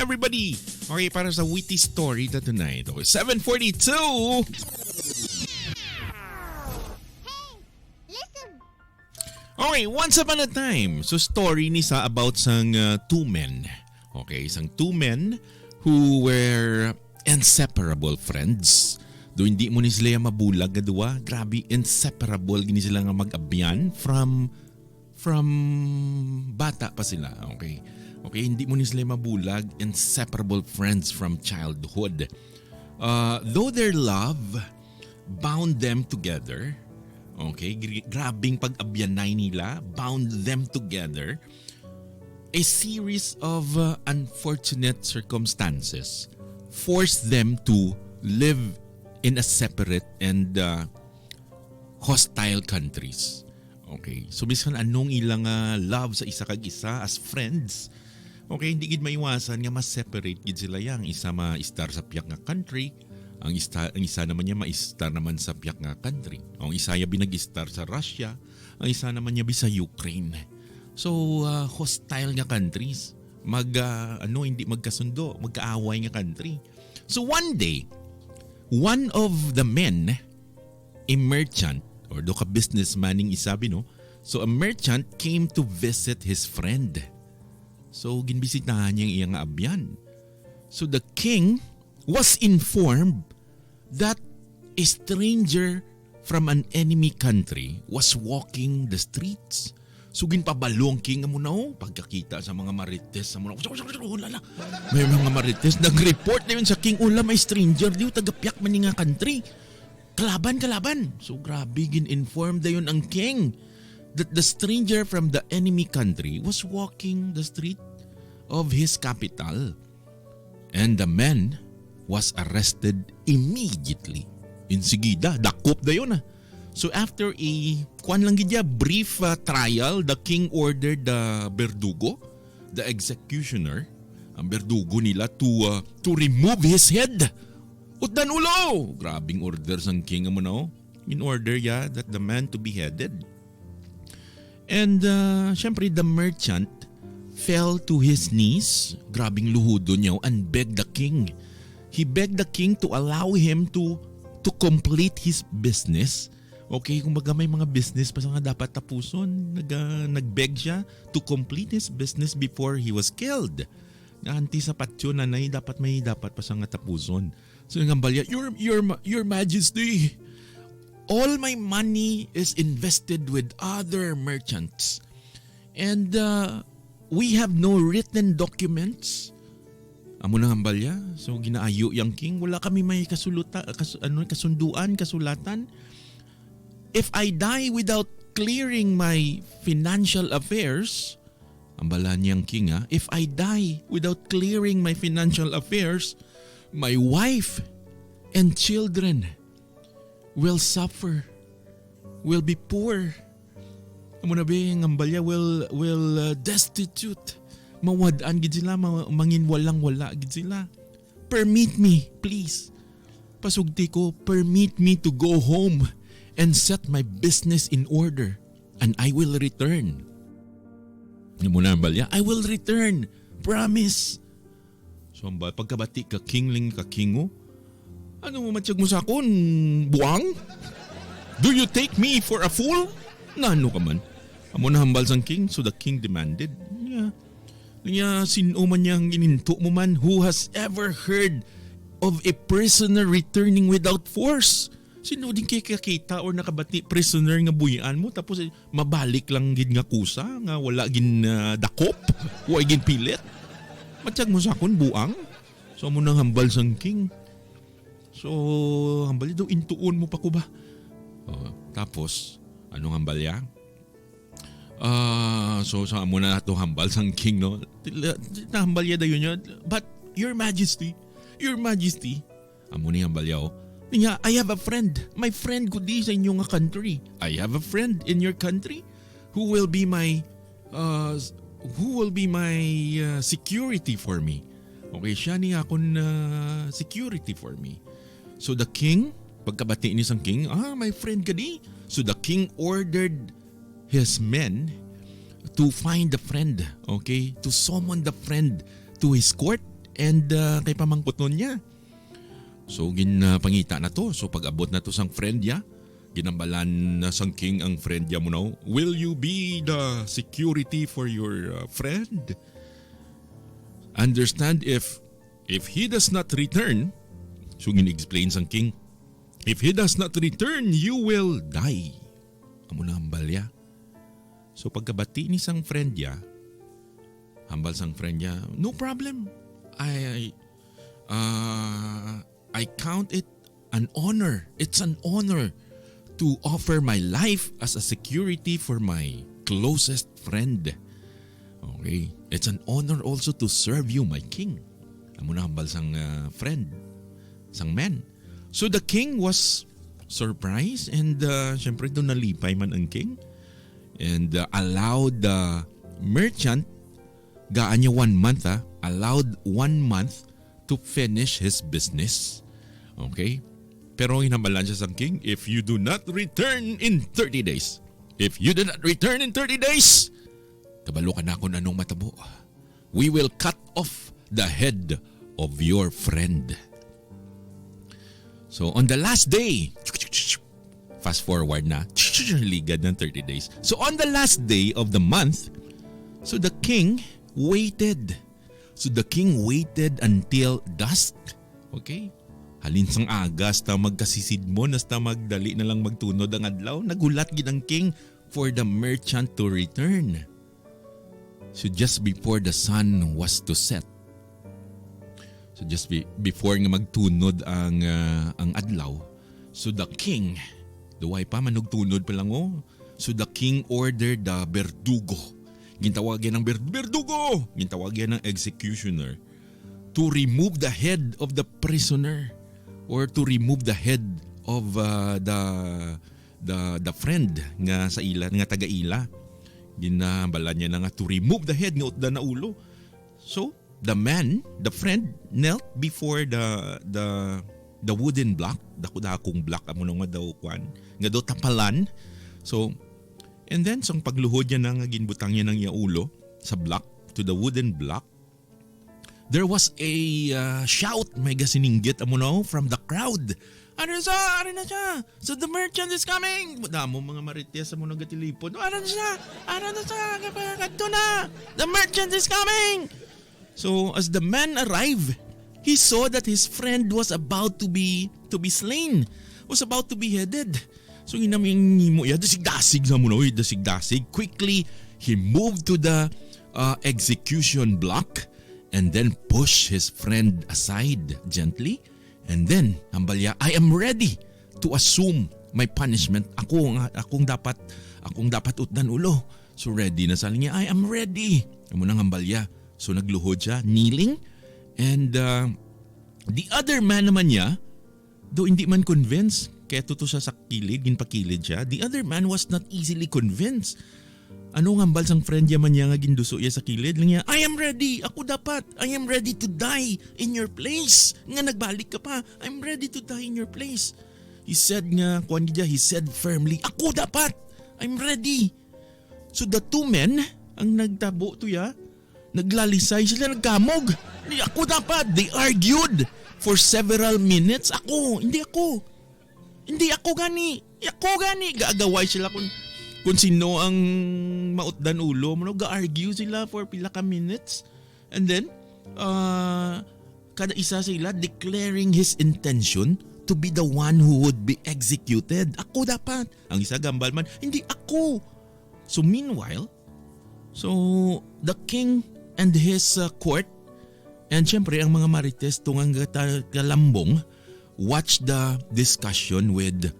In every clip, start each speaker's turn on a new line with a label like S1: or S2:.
S1: everybody. Okay, para sa witty story na tonight. Okay, 7:42. Okay, once upon a time. So story ni sa about sang two men. Okay, sang two men who were inseparable friends. Do hindi mo ni sila mabulag gadwa. Grabe, inseparable gini sila nga mag-abyan from bata pa sila. Okay. Okay, hindi mo ni sila mabulag. Inseparable friends from childhood. Though their love bound them together. Okay, grabing pag-abyanay nila, bound them together. A series of unfortunate circumstances forced them to live in a separate and hostile countries. Okay, so bisan anong ilang love sa isa kag isa as friends, okay, hindi gid maiwasan nga mas separate gid sila yang isa ma-star sa piyak nga country. Ang isa naman niya ma-star naman sa piyak nga country. Ang isa niya binag-star sa Russia, ang isa naman niya sa Ukraine. So hostile nga countries, hindi magkasundo, magkaaway nga country. So one day, one of the men, a merchant or do ka businessman ning isabi no. So a merchant came to visit his friend. So ginbisitahan niya iyang abyan. So the king was informed that a stranger from an enemy country was walking the streets. So ginpabalong king mo na pagkakita sa mga marites sa mga may mga marites nag-report na yun sa king may stranger diyo tagapyak man nga country. Kalaban. So grabe gin-informed na yun ang king that the stranger from the enemy country was walking the street of his capital. And the man was arrested immediately. Insigida, dakop na yun . So after a brief trial, the king ordered the berdugo, the executioner, ang berdugo nila to remove his head. Utdan ulo! Grabing orders ang king mo na in order that the man to be headed. And syempre the merchant fell to his knees, grabing luhudo niya and begged the king. He begged the king to allow him to complete his business. Okay, kung baga may mga business pa nga dapat tapuson, nagbeg siya to complete his business before he was killed. Naanti sa patyo na dapat pa sa nga tapuson. So yung ambalya, Your Majesty, all my money is invested with other merchants. And we have no written documents. Amo na ambalya. So ginaayo yang king, wala kami may kasulatan. If I die without clearing my financial affairs, ambala niyang king if I die without clearing my financial affairs, my wife and children will suffer, will be poor. Amo na bing ambalya will destitute. Mawadaan gid sila, mangin walang-wala gid sila. Permit me, please. Pasugti ko, permit me to go home and set my business in order and I will return. Muna balya, I will return. Promise. So pagkabati ka kingling ka kingo, ano mo matiyag mo sa akon? Buwang? Do you take me for a fool? Nano ka man? Amo na hambal sang king, so the king demanded. Kanya sino man niyang gininto mo man who has ever heard of a prisoner returning without force? Sino din kay kakita or nakabati prisoner nga buhian mo tapos mabalik lang gid nga kusa nga wala gin dakop, wa gin pilit. Matiyag mo sa akon buang. So amo nang hambal sang king. So hambal daw intuon mo pa ko ba? Tapos anong hambal ya? So sa amo na to hambal sang king no. Hambal ya dayon niya. But your majesty, amo ni hambal ya I have a friend. My friend kudi sa inyong country. I have a friend in your country who will be my security for me. Okay, siya ni akon security for me. So the king, pagkabati ni sang king, my friend kadi. So the king ordered his men to find the friend, okay? To summon the friend to his court and kay pamangkot nun niya. So ginapangita na to. So pag abot na to sang friend niya, ginambalan na sang king ang friend niya mo na, will you be the security for your friend? Understand if he does not return, so gin-explain sang king, if he does not return, you will die. Amo na hambal ya. So pagkabati ni sang friend niya, hambal sang friend niya, no problem. I count it an honor. It's an honor to offer my life as a security for my closest friend. Okay. It's an honor also to serve you, my king. Amo na hambal sang friend, sang man. So the king was surprised and syempre doon nalipay man ang king and allowed the merchant gaan niya 1 month allowed 1 month to finish his business. Okay? Pero hinambalan siya sang king, if you do not return in 30 days, if you do not return in 30 days, kabalo ka na kung anong matabo. We will cut off the head of your friend. So on the last day, fast forward na, ligad ng 30 days. So on the last day of the month, so the king waited. So the king waited until dusk. Okay? Halin sang agas ta magkasisid mo, nasta magdali na lang magtunod ang adlaw. Nagulat gid ang king for the merchant to return. So just before the sun was to set. So just before nga magtunod ang adlaw, so the king, duway pa manugtunod pa lang So the king ordered the berdugo. Gintawag yan ng berdugo. Gintawag yan ng executioner to remove the head of the prisoner or to remove the head of the friend nga sa ila, nga taga-ila. Ginabala niya na nga to remove the head nga utda na ulo. So the man, the friend, knelt before the wooden block, dakong block amo nga daw kwan, nga daw tapalan. So and then sang pagluhod niya nga ginbutang niya ng iya ulo sa block to the wooden block, there was a shout, may gasininggit amo from the crowd. Ano na siya? So the merchant is coming. Damo mga marites amo nagatilipon. Ano na siya? Kadto na. The merchant is coming. So as the man arrived, he saw that his friend was about to be slain, was about to be headed. So ginaming mo ya, dasig-dasig sa muno, dasig-dasig. Quickly, he moved to the execution block and then pushed his friend aside gently. And then, hambalya, I am ready to assume my punishment. Akong dapat utdan ulo. So ready na sa niya, I am ready. Amo nang hambalya. So nagluhod siya, kneeling. And the other man naman niya, though hindi man convinced, kaya tuto siya sa kilid, ginpakilid siya, the other man was not easily convinced. Ano nga hambal sang friend yaman niya nga ginduso iya sa kilid lang niya, I am ready, ako dapat, I am ready to die in your place. Nga nagbalik ka pa, I'm ready to die in your place. He said nga, he said firmly, ako dapat, I'm ready. So the two men, ang nagtabo to ya, naglalisay sila, nagkamog. Ako dapat, they argued for several minutes. Hindi ako gani. Gaagaway sila kung sino ang mautdan ulo. Ga-argue sila for pila ka minutes. And then, kada isa sila declaring his intention to be the one who would be executed. Ako dapat. Ang isa gambal man, hindi ako. So meanwhile, the king and his court, and syempre ang mga marites tungang kalambong, watch the discussion with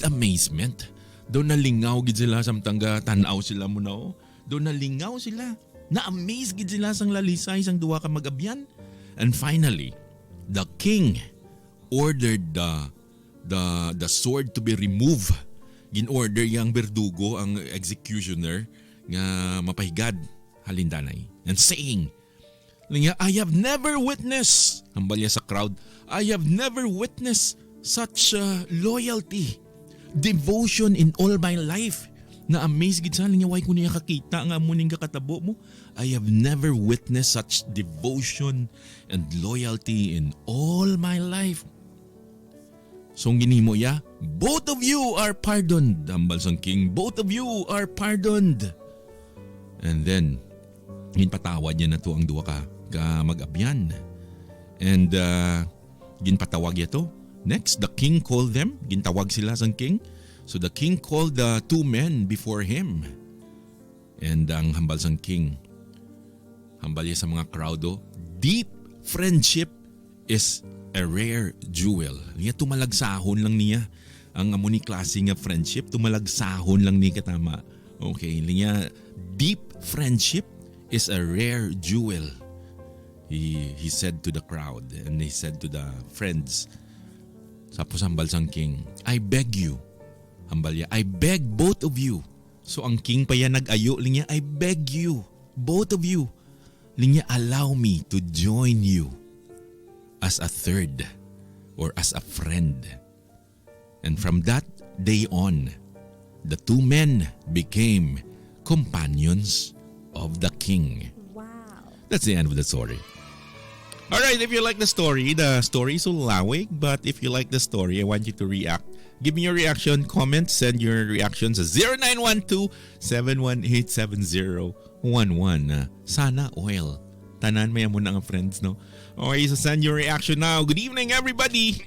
S1: amazement. Doon nalingaw gid sila samtang tanaw sila mo na. Doon nalingaw sila. Na-amaze gid sila sang lalisay sang duwa ka mag-abyan. And finally, the king ordered the sword to be removed. Gin-order yang berdugo, ang executioner, nga mapahigad halindanay. And saying, I have never witnessed, hambalya sa crowd, I have never witnessed such loyalty, devotion in all my life, Na-amaze gid sa niya, why ko niya kakita nga muning kakatabo mo. I have never witnessed such devotion and loyalty in all my life. So ginimo ya, both of you are pardoned. Hambal sang king, both of you are pardoned. And then, ginpatawad niya na to ang duwa ka mag-abyan. And ginpatawag niya to. Next, the king called them. Gintawag sila sang king. So the king called the two men before him. And ang hambal sang king, hambal niya sa mga crowdo, deep friendship is a rare jewel. Niya tumalagsahon lang niya. Ang amuni klase nga friendship, tumalagsahon lang niya katama. Okay, niya deep friendship is a rare jewel. He said to the crowd and he said to the friends. Tapos hambal sang king, I beg you. Hambal niya, I beg both of you. So ang king pa yan nag-ayo, linya, I beg you, both of you. Linya, allow me to join you as a third or as a friend. And from that day on, the two men became companions of the king.
S2: Wow.
S1: That's the end of the story. Alright, if you like the story is ulawig, but if you like the story, I want you to react. Give me your reaction, comment, send your reactions sa 0912-718-7011. Sana oil. Tanan maya mo na ang friends, no? Okay, so send your reaction now. Good evening, everybody!